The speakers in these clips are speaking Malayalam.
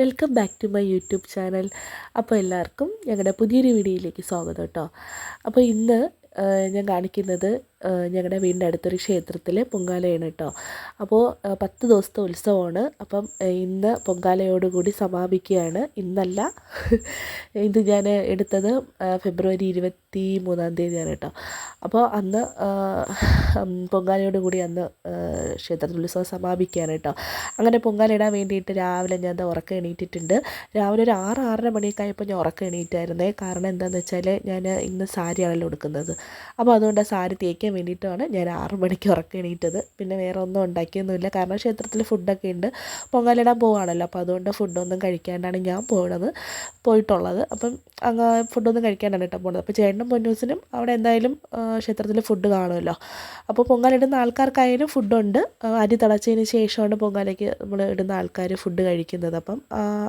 Welcome back to my YouTube channel. അപ്പോൾ എല്ലാവർക്കും ഞങ്ങളുടെ പുതിയൊരു വീഡിയോയിലേക്ക് സ്വാഗതം കേട്ടോ. അപ്പോൾ ഇന്ന് ഞാൻ കാണിക്കുന്നത് ഞങ്ങളുടെ വീടിൻ്റെ അടുത്തൊരു ക്ഷേത്രത്തിലെ പൊങ്കാലയാണ് കേട്ടോ. അപ്പോൾ 10 ദിവസത്തെ ഉത്സവമാണ്. അപ്പം ഇന്ന് പൊങ്കാലയോടുകൂടി സമാപിക്കുകയാണ്. ഇന്നല്ല, ഇത് ഞാൻ എടുത്തത് ഫെബ്രുവരി 23-ാം തീയതിയാണ് കേട്ടോ. അപ്പോൾ അന്ന് പൊങ്കാലയോടുകൂടി അന്ന് ക്ഷേത്രത്തിൽ ഉത്സവം സമാപിക്കുകയാണ് കേട്ടോ. അങ്ങനെ പൊങ്കാല ഇടാൻ വേണ്ടിയിട്ട് രാവിലെ ഞാൻ ഉറക്കം എണീറ്റിട്ടുണ്ട്. രാവിലെ ഒരു 6-6:30 മണിയൊക്കെ ആയപ്പോൾ ഞാൻ ഉറക്കം എണീറ്റായിരുന്നേ. കാരണം എന്താണെന്ന് വെച്ചാൽ ഞാൻ ഇന്ന് സാരിയാണല്ലോ എടുക്കുന്നത്. അപ്പോൾ അതുകൊണ്ട് ആ സാരി തേക്കാൻ വേണ്ടിയിട്ടാണ് ഞാൻ 6 മണിക്ക് ഉറക്കം എണീറ്റത്. പിന്നെ വേറെ ഒന്നും ഉണ്ടാക്കിയൊന്നുമില്ല, കാരണം ക്ഷേത്രത്തിൽ ഫുഡൊക്കെ ഉണ്ട്. പൊങ്കാലിടാൻ പോവുകയാണല്ലോ, അപ്പോൾ അതുകൊണ്ട് ഫുഡൊന്നും കഴിക്കാണ്ടാണ് ഞാൻ പോയിട്ടുള്ളത്. അപ്പം അങ്ങ് ഫുഡൊന്നും കഴിക്കാണ്ടാണ് കേട്ടോ പോകുന്നത്. അപ്പോൾ ചേട്ടനും പൊന്നൂസിനും അവിടെ എന്തായാലും ക്ഷേത്രത്തിൽ ഫുഡ് കാണുമല്ലോ. അപ്പോൾ പൊങ്കാലിടുന്ന ആൾക്കാർക്കായാലും ഫുഡുണ്ട്. അരി തിളച്ചതിന് ശേഷമാണ് പൊങ്കാലയ്ക്ക് നമ്മൾ ഇടുന്ന ആൾക്കാർ ഫുഡ് കഴിക്കുന്നത്. അപ്പം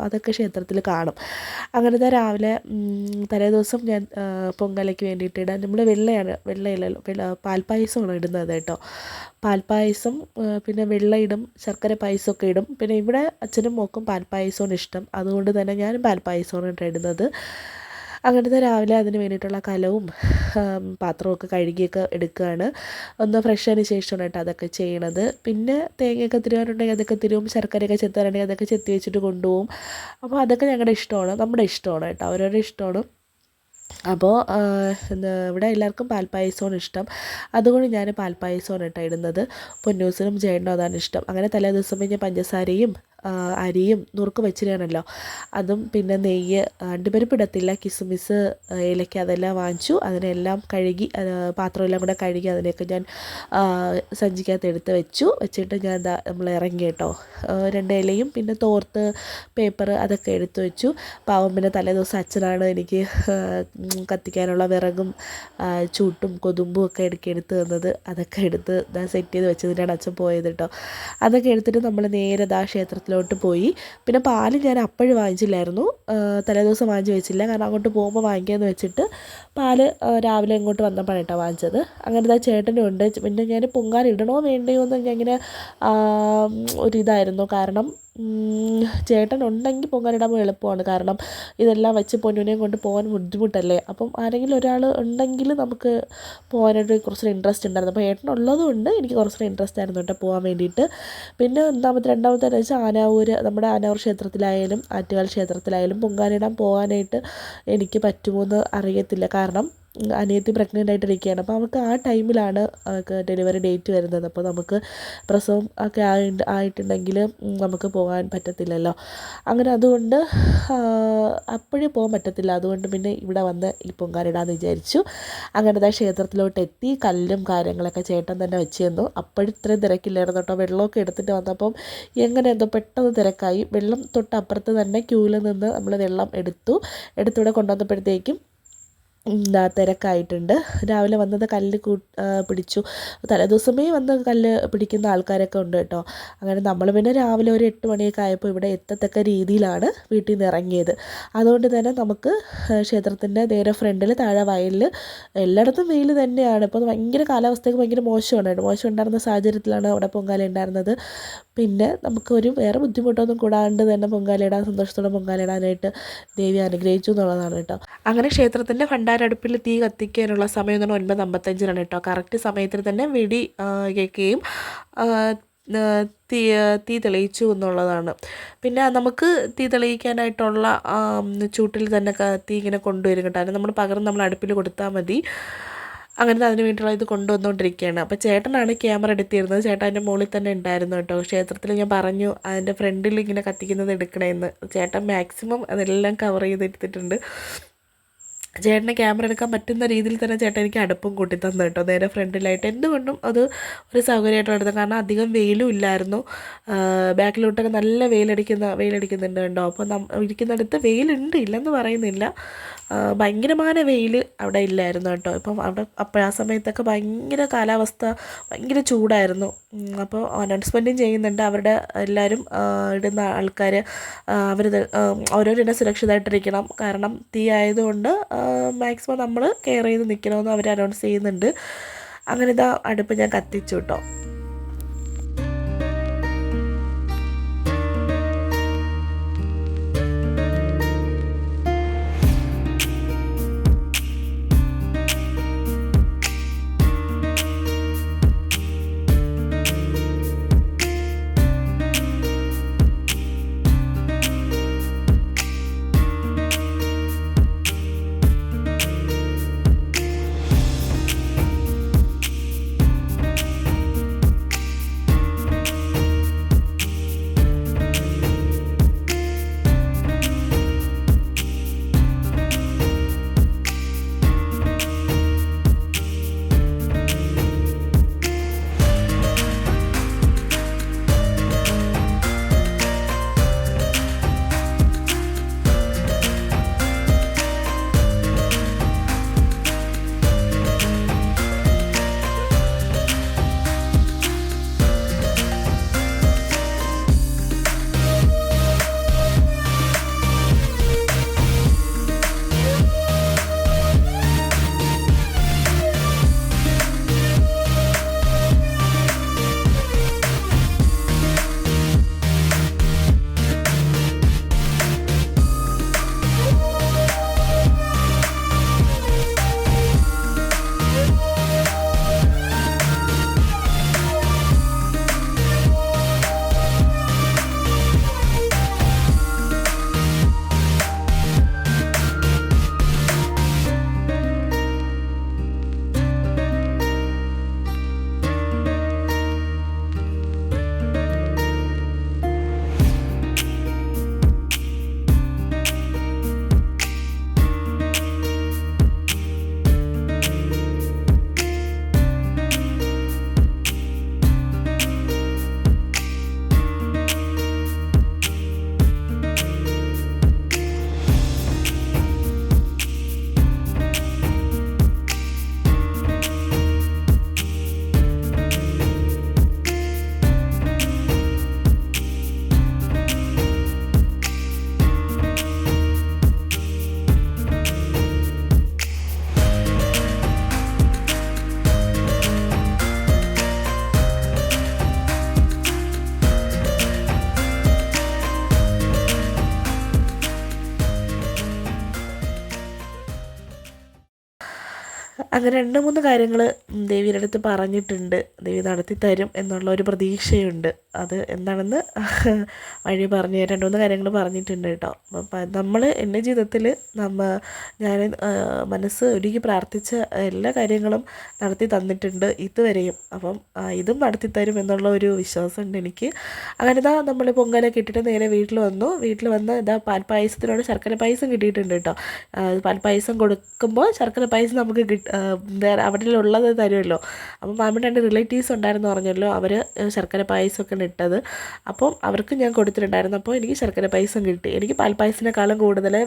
അതൊക്കെ ക്ഷേത്രത്തിൽ കാണും. അങ്ങനത്തെ രാവിലെ തലേദിവസം ഞാൻ പൊങ്കാലയ്ക്ക് വേണ്ടിയിട്ട് ഇടാൻ നമ്മൾ വെള്ളയിലല്ലോ പാൽപ്പായസമാണ് ഇടുന്നത് കേട്ടോ. പാൽപ്പായസം, പിന്നെ വെള്ള ഇടും, ശർക്കര പായസമൊക്കെ ഇടും. പിന്നെ ഇവിടെ അച്ഛനും മോക്കും പാൽപ്പായസമാണ് ഇഷ്ടം. അതുകൊണ്ട് തന്നെ ഞാനും പാൽപ്പായസമാണ് ഇടുന്നത്. അങ്ങനത്തെ രാവിലെ അതിന് വേണ്ടിയിട്ടുള്ള കലവും പാത്രമൊക്കെ കഴുകിയൊക്കെ എടുക്കുകയാണ്. ഒന്ന് ഫ്രഷ് ആയതിന് ശേഷമാണ് കേട്ടോ അതൊക്കെ ചെയ്യണത്. പിന്നെ തേങ്ങയൊക്കെ തിരുവാനുണ്ടെങ്കിൽ അതൊക്കെ തിരുവും, ശർക്കരയൊക്കെ ചെത്താനുണ്ടെങ്കിൽ അതൊക്കെ ചെത്തി വെച്ചിട്ട് കൊണ്ടുപോകും. അപ്പോൾ അതൊക്കെ ഞങ്ങളുടെ ഇഷ്ടമാണ്, നമ്മുടെ ഇഷ്ടമാണ് കേട്ടോ, അവരവരുടെ ഇഷ്ടമാണ്. അപ്പോൾ ഇവിടെ എല്ലാവർക്കും പാൽപ്പായസമാണ് ഇഷ്ടം. അതുകൊണ്ട് ഞാൻ പാൽപ്പായസമാണ് കേട്ടോ ഇടുന്നത്. പൊന്നൂസിനും ചേട്ടനും അതാണ് ഇഷ്ടം. അങ്ങനെ തലേ ദിവസം കഴിഞ്ഞ് പഞ്ചസാരയും അരിയും നുറുക്ക് വെച്ചിട്ടാണല്ലോ, അതും പിന്നെ നെയ്യ്, അണ്ടിപ്പരിപ്പ് ഇടത്തില്ല, കിസ്മിസ്, ഏലക്ക അതെല്ലാം വാങ്ങിച്ചു. അതിനെല്ലാം കഴുകി, പാത്രമെല്ലാം കൂടെ കഴുകി അതിനെയൊക്കെ ഞാൻ സഞ്ചിക്കകത്ത് എടുത്ത് വെച്ചിട്ട് ഞാൻ നമ്മൾ ഇറങ്ങി കേട്ടോ. 2 ഇലയും പിന്നെ തോർത്ത്, പേപ്പർ അതൊക്കെ എടുത്ത് വെച്ചു. പാവം പിന്നെ തലേ ദിവസം അച്ഛനാണ് എനിക്ക് കത്തിക്കാനുള്ള വിറകും ചൂട്ടും കൊതുമ്പും ഒക്കെ എടുത്ത് തന്നത്. അതൊക്കെ എടുത്ത് സെറ്റ് ചെയ്ത് വെച്ചതിനാണ് അച്ഛൻ പോയത് കേട്ടോ. അതൊക്കെ എടുത്തിട്ട് നമ്മൾ നേരെ ക്ഷേത്രത്തിലോട്ട് പോയി. പിന്നെ പാല് ഞാൻ അപ്പോഴും വാങ്ങിച്ചില്ലായിരുന്നു, തലേദിവസം വാങ്ങിച്ച് വെച്ചില്ല, കാരണം അങ്ങോട്ട് പോകുമ്പോൾ വാങ്ങിക്കാമെന്ന് വെച്ചിട്ട് പാല് രാവിലെ ഇങ്ങോട്ട് വന്നപ്പോഴാണ് കേട്ടോ വാങ്ങിച്ചത്. അങ്ങനത്തെ ചേട്ടനും ഉണ്ട്. പിന്നെ ഞാൻ പൊങ്കാല ഇടണോ വേണ്ടയോ എന്ന് ഞാൻ ഇങ്ങനെ ഒരിതായിരുന്നു. കാരണം ചേട്ടൻ ഉണ്ടെങ്കിൽ പൊങ്കാലിടാൻ എളുപ്പമാണ്. കാരണം ഇതെല്ലാം വെച്ച് പൊന്നുവിനെയും കൊണ്ട് പോകാൻ ബുദ്ധിമുട്ടല്ലേ. അപ്പം ആരെങ്കിലും ഒരാൾ ഉണ്ടെങ്കിൽ നമുക്ക് പോകാനായിട്ട് കുറച്ചൊരു ഇൻട്രസ്റ്റ് ഉണ്ടായിരുന്നു. അപ്പോൾ ഏട്ടനുള്ളത് കൊണ്ട് എനിക്ക് കുറച്ചൊരു ഇൻട്രസ്റ്റ് ആയിരുന്നു കേട്ടോ പോകാൻ വേണ്ടിയിട്ട്. പിന്നെ രണ്ടാമത്തെ വെച്ചാൽ നമ്മുടെ ആനാവൂർ ക്ഷേത്രത്തിലായാലും ആറ്റുകാൽ ക്ഷേത്രത്തിലായാലും പൊങ്കാലിടാൻ പോകാനായിട്ട് എനിക്ക് പറ്റുമോ എന്ന് അറിയത്തില്ല. കാരണം അനിയത്തി പ്രഗ്നൻ്റ് ആയിട്ടിരിക്കുകയാണ്. അപ്പോൾ അവൾക്ക് ആ ടൈമിലാണ് അവൾക്ക് ഡെലിവറി ഡേറ്റ് വരുന്നത്. അപ്പോൾ നമുക്ക് പ്രസവം ഒക്കെ ആയിട്ടുണ്ടെങ്കിൽ നമുക്ക് പോകാൻ പറ്റത്തില്ലല്ലോ. അങ്ങനെ അതുകൊണ്ട് അപ്പോഴേ പോകാൻ പറ്റത്തില്ല. അതുകൊണ്ട് പിന്നെ ഇവിടെ വന്ന് ഈ പൊങ്കാലിടാമെന്ന് വിചാരിച്ചു. അങ്ങനത്തെ ക്ഷേത്രത്തിലോട്ട് എത്തി. കല്ലും കാര്യങ്ങളൊക്കെ ചേട്ടൻ തന്നെ വെച്ച് തന്നു. അപ്പോഴിത്രയും തിരക്കില്ലായിരുന്നു കേട്ടോ. വെള്ളമൊക്കെ എടുത്തിട്ട് വന്നപ്പം എന്തോ പെട്ടെന്ന് തിരക്കായി. വെള്ളം തൊട്ടപ്പുറത്ത് തന്നെ ക്യൂവിൽ നിന്ന് നമ്മൾ വെള്ളം എടുത്തിവിടെ കൊണ്ടുവന്നപ്പോഴത്തേക്കും തിരക്കായിട്ടുണ്ട്. രാവിലെ വന്നത് കല്ല് പിടിച്ചു. തലേദിവസമേ വന്ന് കല്ല് പിടിക്കുന്ന ആൾക്കാരൊക്കെ ഉണ്ട് കേട്ടോ. അങ്ങനെ നമ്മൾ പിന്നെ രാവിലെ ഒരു 8 മണിയൊക്കെ ആയപ്പോൾ ഇവിടെ എത്തത്തക്ക രീതിയിലാണ് വീട്ടിൽ നിന്ന് ഇറങ്ങിയത്. അതുകൊണ്ട് തന്നെ നമുക്ക് ക്ഷേത്രത്തിൻ്റെ നേരെ ഫ്രണ്ടിൽ താഴെ വയലിൽ എല്ലായിടത്തും വെയിൽ തന്നെയാണ്. ഇപ്പോൾ ഭയങ്കര കാലാവസ്ഥയ്ക്ക് ഭയങ്കര മോശം ഉണ്ടായിരുന്ന സാഹചര്യത്തിലാണ് അവിടെ പൊങ്കാല ഉണ്ടായിരുന്നത്. പിന്നെ നമുക്ക് വേറെ ബുദ്ധിമുട്ടൊന്നും കൂടാണ്ട് തന്നെ പൊങ്കാലയിടാൻ, സന്തോഷത്തോടെ പൊങ്കാലയിടാനായിട്ട് ദേവി അനുഗ്രഹിച്ചു എന്നുള്ളതാണ് കേട്ടോ. അങ്ങനെ ക്ഷേത്രത്തിൻ്റെ അടുപ്പിൽ തീ കത്തിക്കാനുള്ള സമയം എന്ന് പറഞ്ഞാൽ 9:55 കേട്ടോ. കറക്റ്റ് സമയത്തിന് തന്നെ വെടി കേൾക്കുകയും തീ തെളിയിച്ചു എന്നുള്ളതാണ്. പിന്നെ നമുക്ക് തീ തെളിയിക്കാനായിട്ടുള്ള ചൂട്ടിൽ തന്നെ തീ ഇങ്ങനെ കൊണ്ടുവരും കേട്ടോ. അതിന് നമ്മൾ അടുപ്പിൽ കൊടുത്താൽ മതി. അങ്ങനത്തെ അതിന് വേണ്ടിയിട്ടുള്ള ഇത് കൊണ്ടുവന്നുകൊണ്ടിരിക്കുകയാണ്. അപ്പോൾ ചേട്ടനാണ് ക്യാമറ എടുത്തിരുന്നത്. ചേട്ടൻ അതിൻ്റെ മുകളിൽ തന്നെ ഉണ്ടായിരുന്നു കേട്ടോ. ക്ഷേത്രത്തിൽ ഞാൻ പറഞ്ഞു അതിൻ്റെ ഫ്രണ്ടിൽ ഇങ്ങനെ കത്തിക്കുന്നത് എടുക്കണമെന്ന്. ചേട്ടൻ മാക്സിമം അതെല്ലാം കവർ ചെയ്തെടുത്തിട്ടുണ്ട്. ചേട്ടന് ക്യാമറ എടുക്കാൻ പറ്റുന്ന രീതിയിൽ തന്നെ ചേട്ടൻ എനിക്ക് അടുപ്പും കൂട്ടി തന്നു കേട്ടോ, നേരെ ഫ്രണ്ടിലായിട്ട്. എന്തുകൊണ്ടും അത് ഒരു സൗകര്യമായിട്ടാണ് എടുത്തത്. കാരണം അധികം വെയിലും ഇല്ലായിരുന്നു. ബാക്കിലോട്ടൊക്കെ നല്ല വെയിലടിക്കുന്നുണ്ട് കേട്ടോ. അപ്പോൾ ഇരിക്കുന്നിടത്ത് വെയിലുണ്ട്, ഇല്ലെന്ന് പറയുന്നില്ല. ഭയങ്കരമായ വെയിൽ അവിടെ ഇല്ലായിരുന്നു കേട്ടോ. ഇപ്പം അവിടെ ആ സമയത്തൊക്കെ ഭയങ്കര കാലാവസ്ഥ, ഭയങ്കര ചൂടായിരുന്നു. അപ്പോൾ അനൗൺസ്മെൻറ്റും ചെയ്യുന്നുണ്ട്. അവരുടെ എല്ലാവരും ഇടുന്ന ആൾക്കാർ ഓരോരുത്തരും സുരക്ഷിതമായിട്ടിരിക്കണം. കാരണം തീ ആയതുകൊണ്ട് മാക്സിമം നമ്മൾ കെയർ ചെയ്ത് നിൽക്കണമെന്ന് അവർ അനൗൺസ് ചെയ്യുന്നുണ്ട്. അങ്ങനെ അടുപ്പ് ഞാൻ കത്തിച്ചു കേട്ടോ. അങ്ങനെ 2-3 കാര്യങ്ങൾ ദേവിയുടെ അടുത്ത് പറഞ്ഞിട്ടുണ്ട്. ദേവി നടത്തി തരും എന്നുള്ള ഒരു പ്രതീക്ഷയുണ്ട്. അത് എന്താണെന്ന് വഴി പറഞ്ഞ് 2-3 കാര്യങ്ങൾ പറഞ്ഞിട്ടുണ്ട് കേട്ടോ. അപ്പം നമ്മൾ എൻ്റെ ജീവിതത്തിൽ ഞാൻ മനസ്സ് ഒരുക്കി പ്രാർത്ഥിച്ച എല്ലാ കാര്യങ്ങളും നടത്തി തന്നിട്ടുണ്ട് ഇതുവരെയും. അപ്പം ഇതും നടത്തി തരും എന്നുള്ള ഒരു വിശ്വാസമുണ്ട് എനിക്ക്. അങ്ങനെ നമ്മൾ പൊങ്കാലൊക്കെ ഇട്ടിട്ട് നേരെ വീട്ടിൽ വന്നു. വീട്ടിൽ വന്ന് പാൽപ്പായസത്തിനോട് ശർക്കര പായസം കിട്ടിയിട്ടുണ്ട് കേട്ടോ. പാൽപ്പായസം കൊടുക്കുമ്പോൾ ശർക്കര പായസം നമുക്ക് അവിടെ ഉള്ളത് തരുമല്ലോ. അപ്പം മാമിൻ്റെ 2 റിലേറ്റീവ്സ് ഉണ്ടായിരുന്നു പറഞ്ഞല്ലോ, അവർ ശർക്കര പായസമൊക്കെ ഇട്ടത്. അപ്പം അവർക്ക് ഞാൻ കൊടുത്തിട്ടുണ്ടായിരുന്നു. അപ്പോൾ എനിക്ക് ശർക്കര പായസം കിട്ടി. എനിക്ക് പാൽപ്പായസത്തിനേക്കാളും കൂടുതൽ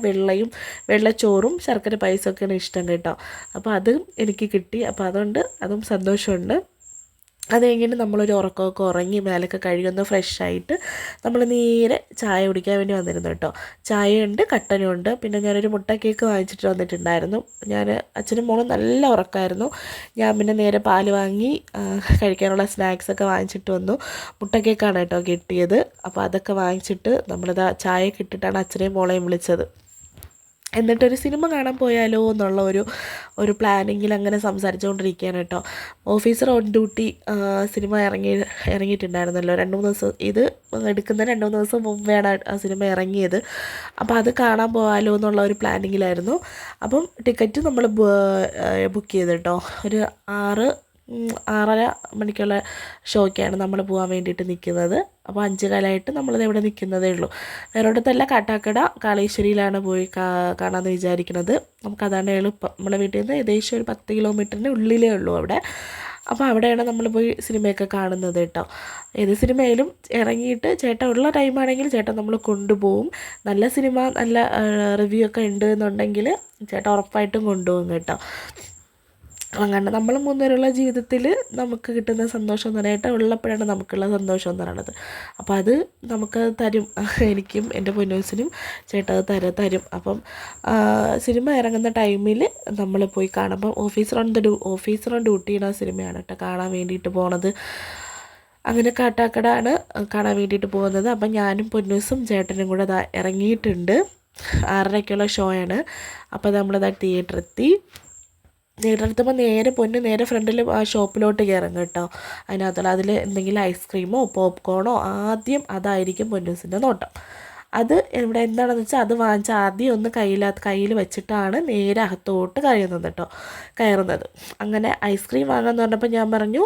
വെള്ളച്ചോറും ശർക്കര പായസമൊക്കെയാണ് ഇഷ്ടം കേട്ടോ. അപ്പോൾ അതും എനിക്ക് കിട്ടി. അപ്പോൾ അതുകൊണ്ട് അതും സന്തോഷമുണ്ട്. അത് കഴിഞ്ഞിട്ട് നമ്മളൊരു ഉറക്കമൊക്കെ ഉറങ്ങി മേലൊക്കെ കഴുകുന്ന ഫ്രഷായിട്ട് നമ്മൾ നേരെ ചായ കുടിക്കാൻ വേണ്ടി വന്നിരുന്നു കേട്ടോ. ചായയുണ്ട്, കട്ടനുണ്ട്. പിന്നെ ഞാനൊരു മുട്ട കേക്ക് വാങ്ങിച്ചിട്ട് വന്നിട്ടുണ്ടായിരുന്നു. അച്ഛനും മോളും നല്ല ഉറക്കമായിരുന്നു. ഞാൻ പിന്നെ നേരെ പാല് വാങ്ങി കഴിക്കാനുള്ള സ്നാക്സൊക്കെ വാങ്ങിച്ചിട്ട് വന്നു. മുട്ട കേക്കാണ് കേട്ടോ കിട്ടിയത്. അപ്പോൾ അതൊക്കെ വാങ്ങിച്ചിട്ട് നമ്മളിതാ ചായയൊക്കെ ഇട്ടിട്ടാണ് അച്ഛനെയും മോളെയും വിളിച്ചത്. എന്നിട്ടൊരു സിനിമ കാണാൻ പോയാലോ എന്നുള്ള ഒരു പ്ലാനിങ്ങിൽ അങ്ങനെ സംസാരിച്ചുകൊണ്ടിരിക്കുകയാണ് കേട്ടോ. ഓഫീസർ ഓൺ ഡ്യൂട്ടി സിനിമ ഇറങ്ങിയിട്ടുണ്ടായിരുന്നല്ലോ 2-3 ദിവസം. ഇത് എടുക്കുന്ന 2-3 ദിവസം മുമ്പെയാണ് ആ സിനിമ ഇറങ്ങിയത്. അപ്പോൾ അത് കാണാൻ പോകാമല്ലോ എന്നുള്ള ഒരു പ്ലാനിങ്ങിലായിരുന്നു. അപ്പം ടിക്കറ്റ് നമ്മൾ ബുക്ക് ചെയ്ത് കേട്ടോ. ഒരു 6:30 മണിക്കുള്ള ഷോയ്ക്കാണ് നമ്മൾ പോകാൻ വേണ്ടിയിട്ട് നിൽക്കുന്നത്. അപ്പോൾ 5:15 നമ്മളിത് ഇവിടെ നിൽക്കുന്നതേ ഉള്ളൂ. വേറൊരിടത്തല്ല, കാട്ടാക്കട കാളേശ്വരിയിലാണ് പോയി കാണാമെന്ന് വിചാരിക്കുന്നത്. നമുക്കതാണ് എളുപ്പം. നമ്മുടെ വീട്ടിൽ നിന്ന് ഏകദേശം ഒരു 10 കിലോമീറ്ററിന് ഉള്ളിലേ ഉള്ളൂ അവിടെ. അപ്പോൾ അവിടെയാണ് നമ്മൾ പോയി സിനിമയൊക്കെ കാണുന്നത് കേട്ടോ. ഏത് സിനിമയിലും ഇറങ്ങിയിട്ട് ചേട്ടൻ ഉള്ള ടൈമാണെങ്കിൽ ചേട്ടൻ നമ്മൾ കൊണ്ടുപോകും. നല്ല സിനിമ, നല്ല റിവ്യൂ ഒക്കെ ഉണ്ട് എന്നുണ്ടെങ്കിൽ ചേട്ടൻ ഉറപ്പായിട്ടും കൊണ്ടുപോകും കേട്ടോ. അങ്ങനെ നമ്മൾ 3 പേരുള്ള ജീവിതത്തിൽ നമുക്ക് കിട്ടുന്ന സന്തോഷം എന്ന് പറഞ്ഞാൽ ഉള്ളപ്പോഴാണ് നമുക്കുള്ള സന്തോഷം എന്ന് പറയുന്നത്. അപ്പോൾ അത് നമുക്ക് തരും. എനിക്കും എൻ്റെ പൊന്നൂസിനും ചേട്ടൻ അത് തരും. അപ്പം സിനിമ ഇറങ്ങുന്ന ടൈമിൽ നമ്മൾ പോയി കാണുമ്പം ഓഫീസർ ഓൺ ഡ്യൂട്ടിയുടെ സിനിമയാണ് കേട്ടോ കാണാൻ വേണ്ടിയിട്ട് പോണത്. അങ്ങനെ കാട്ടാക്കടയാണ് കാണാൻ വേണ്ടിയിട്ട് പോകുന്നത്. അപ്പം ഞാനും പൊന്നൂസും ചേട്ടനും കൂടെ ഇറങ്ങിയിട്ടുണ്ട്. 6:30-ക്കുള്ള ഷോയാണ്. അപ്പോൾ നമ്മളിതാ തിയേറ്ററെത്തി. നേരെടുത്തപ്പോൾ നേരെ ഫ്രണ്ടിൽ ആ ഷോപ്പിലോട്ട് കയറും കേട്ടോ. അതിൽ എന്തെങ്കിലും ഐസ്ക്രീമോ പോപ്കോണോ ആദ്യം അതായിരിക്കും പൊന്നൂസിൻ്റെ നോട്ടം. അത് ഇവിടെ എന്താണെന്ന് വെച്ചാൽ അത് വാങ്ങിച്ച് ആദ്യം ഒന്ന് കയ്യിൽ വെച്ചിട്ടാണ് നേരെ അകത്തോട്ട് കയറുന്നത്. അങ്ങനെ ഐസ്ക്രീം വാങ്ങാമെന്ന് പറഞ്ഞപ്പോൾ ഞാൻ പറഞ്ഞു,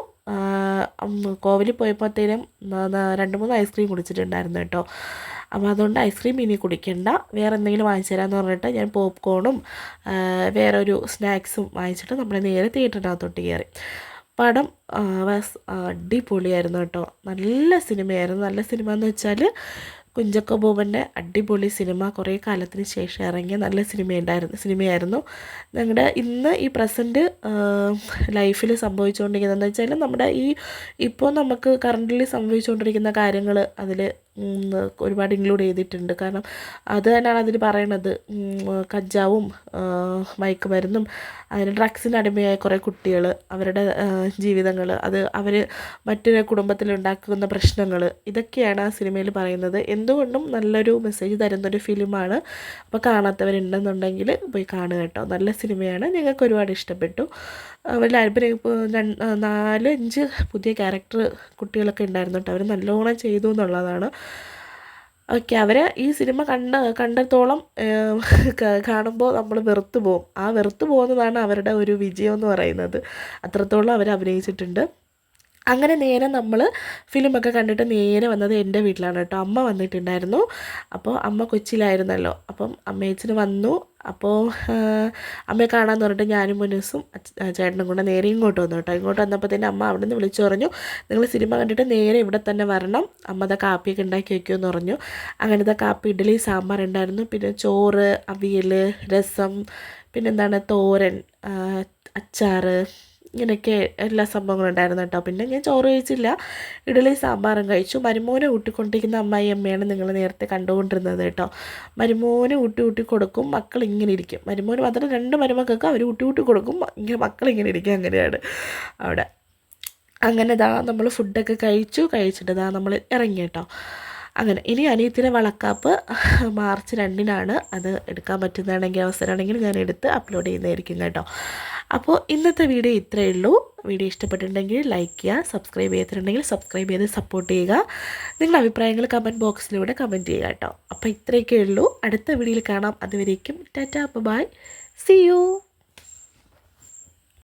കോവിലിൽ പോയപ്പോഴത്തേനും 2-3 ഐസ്ക്രീം കുടിച്ചിട്ടുണ്ടായിരുന്നു കേട്ടോ. അപ്പോൾ അതുകൊണ്ട് ഐസ്ക്രീം ഇനി കുടിക്കണ്ട, വേറെ എന്തെങ്കിലും വാങ്ങിച്ചു തരാമെന്ന് പറഞ്ഞിട്ട് ഞാൻ പോപ്കോണും വേറൊരു സ്നാക്സും വാങ്ങിച്ചിട്ട് നമ്മൾ നേരെ തിയേറ്ററിനകത്തോട്ട് കയറി. പടം അടിപൊളിയായിരുന്നു കേട്ടോ. നല്ല സിനിമയായിരുന്നു. നല്ല സിനിമ എന്ന് വെച്ചാൽ കുഞ്ചാക്കോ ബോബൻ്റെ അടിപൊളി സിനിമ. കുറേ കാലത്തിന് ശേഷം ഇറങ്ങിയ നല്ല സിനിമയായിരുന്നു. ഞങ്ങളുടെ ഇന്ന് ഈ പ്രസൻറ്റ് ലൈഫിൽ സംഭവിച്ചുകൊണ്ടിരിക്കുന്നതെന്ന് വെച്ചാൽ നമ്മുടെ ഇപ്പോൾ നമുക്ക് കറൻ്റിൽ സംഭവിച്ചുകൊണ്ടിരിക്കുന്ന കാര്യങ്ങൾ അതിൽ ഒരുപാട് ഇൻക്ലൂഡ് ചെയ്തിട്ടുണ്ട്. കാരണം അത് തന്നെയാണ് അതിൽ പറയണത്. കഞ്ചാവും മയക്കുമരുന്നും അതിന് ഡ്രഗ്സിന് അടിമയായ കുറേ കുട്ടികൾ, അവരുടെ ജീവിതങ്ങൾ, അത് അവർ മറ്റൊരു കുടുംബത്തിലുണ്ടാക്കുന്ന പ്രശ്നങ്ങൾ, ഇതൊക്കെയാണ് ആ സിനിമയിൽ പറയുന്നത്. എന്തുകൊണ്ടും നല്ലൊരു മെസ്സേജ് തരുന്നൊരു ഫിലിമാണ്. അപ്പോൾ കാണാത്തവരുണ്ടെന്നുണ്ടെങ്കിൽ പോയി കാണുക കേട്ടോ. നല്ല സിനിമയാണ്. ഞങ്ങൾക്ക് ഒരുപാട് ഇഷ്ടപ്പെട്ടു. അവരുടെ അഭിനയം 4-5 പുതിയ ക്യാരക്ടർ കുട്ടികളൊക്കെ ഉണ്ടായിരുന്നു കേട്ടോ. അവർ നല്ലോണം ചെയ്തു എന്നുള്ളതാണ്. ഓക്കെ, അവരെ ഈ സിനിമ കണ്ടത്തോളം കാണുമ്പോൾ നമ്മൾ വെറുത്തു പോകും. ആ വെറുത്തു പോകുന്നതാണ് അവരുടെ ഒരു വിജയം എന്ന് പറയുന്നത്. അത്രത്തോളം അവർ അഭിനയിച്ചിട്ടുണ്ട്. അങ്ങനെ നേരെ നമ്മൾ ഫിലിമൊക്കെ കണ്ടിട്ട് നേരെ വന്നത് എൻ്റെ വീട്ടിലാണ് കേട്ടോ. അമ്മ വന്നിട്ടുണ്ടായിരുന്നു. അപ്പോൾ അമ്മ കൊച്ചിയിലായിരുന്നല്ലോ. അപ്പം അമ്മയച്ഛന് വന്നു. അപ്പോൾ അമ്മയെ കാണാമെന്ന് പറഞ്ഞിട്ട് ഞാനും മുനൂസും ചേട്ടനും കൂടെ നേരെ ഇങ്ങോട്ട് വന്നു കേട്ടോ. ഇങ്ങോട്ട് വന്നപ്പോഴത്തേനും അമ്മ അവിടെ നിന്ന് വിളിച്ചു പറഞ്ഞു, നിങ്ങൾ സിനിമ കണ്ടിട്ട് നേരെ ഇവിടെ തന്നെ വരണം, അമ്മ കാപ്പിയൊക്കെ ഉണ്ടാക്കി വയ്ക്കുമെന്ന് പറഞ്ഞു. അങ്ങനത്തെ കാപ്പി, ഇഡ്ഡലി, സാമ്പാർ ഉണ്ടായിരുന്നു. പിന്നെ ചോറ്, അവിയൽ, രസം, പിന്നെന്താണ് തോരൻ, അച്ചാർ, ഇങ്ങനെയൊക്കെ എല്ലാ സംഭവങ്ങളും ഉണ്ടായിരുന്നു കേട്ടോ. പിന്നെ ഞാൻ ചോറ് കഴിച്ചില്ല, ഇഡ്ഡലി സാമ്പാറും കഴിച്ചു. മരുമോനെ ഊട്ടിക്കൊണ്ടിരിക്കുന്ന അമ്മയാണ് നിങ്ങൾ നേരത്തെ കണ്ടുകൊണ്ടിരുന്നത് കേട്ടോ. മരുമോനെ ഊട്ടി കൊടുക്കും, മക്കൾ ഇങ്ങനെ ഇരിക്കും. മരുമോന് മാത്രം 2 മരുമക്കൾക്ക് അവർ ഊട്ടി കൊടുക്കും, ഇങ്ങനെ മക്കളിങ്ങനെ ഇരിക്കും. അങ്ങനെയാണ് അവിടെ. അങ്ങനെ നമ്മൾ ഫുഡൊക്കെ കഴിച്ചിട്ട് നമ്മൾ ഇറങ്ങി കേട്ടോ. അങ്ങനെ ഇനി അനിയത്തിൻ്റെ വളക്കാപ്പ് മാർച്ച് 2-നാണ്. അത് എടുക്കാൻ പറ്റുന്നതാണെങ്കിൽ അവസരമാണെങ്കിൽ ഞാൻ എടുത്ത് അപ്ലോഡ് ചെയ്യുന്നതായിരിക്കും കേട്ടോ. അപ്പോൾ ഇന്നത്തെ വീഡിയോ ഇത്രയേ ഉള്ളൂ. വീഡിയോ ഇഷ്ടപ്പെട്ടിട്ടുണ്ടെങ്കിൽ ലൈക്ക് ചെയ്യുക, സബ്സ്ക്രൈബ് ചെയ്തിട്ടുണ്ടെങ്കിൽ സബ്സ്ക്രൈബ് ചെയ്ത് സപ്പോർട്ട് ചെയ്യുക. നിങ്ങളുടെ അഭിപ്രായങ്ങൾ കമൻറ്റ് ബോക്സിലൂടെ കമൻറ്റ് ചെയ്യുക കേട്ടോ. അപ്പോൾ ഇത്രയൊക്കെ ഉള്ളൂ. അടുത്ത വീഡിയോയിൽ കാണാം. അതുവരേക്കും ടാറ്റാ ബൈ, സീ യു.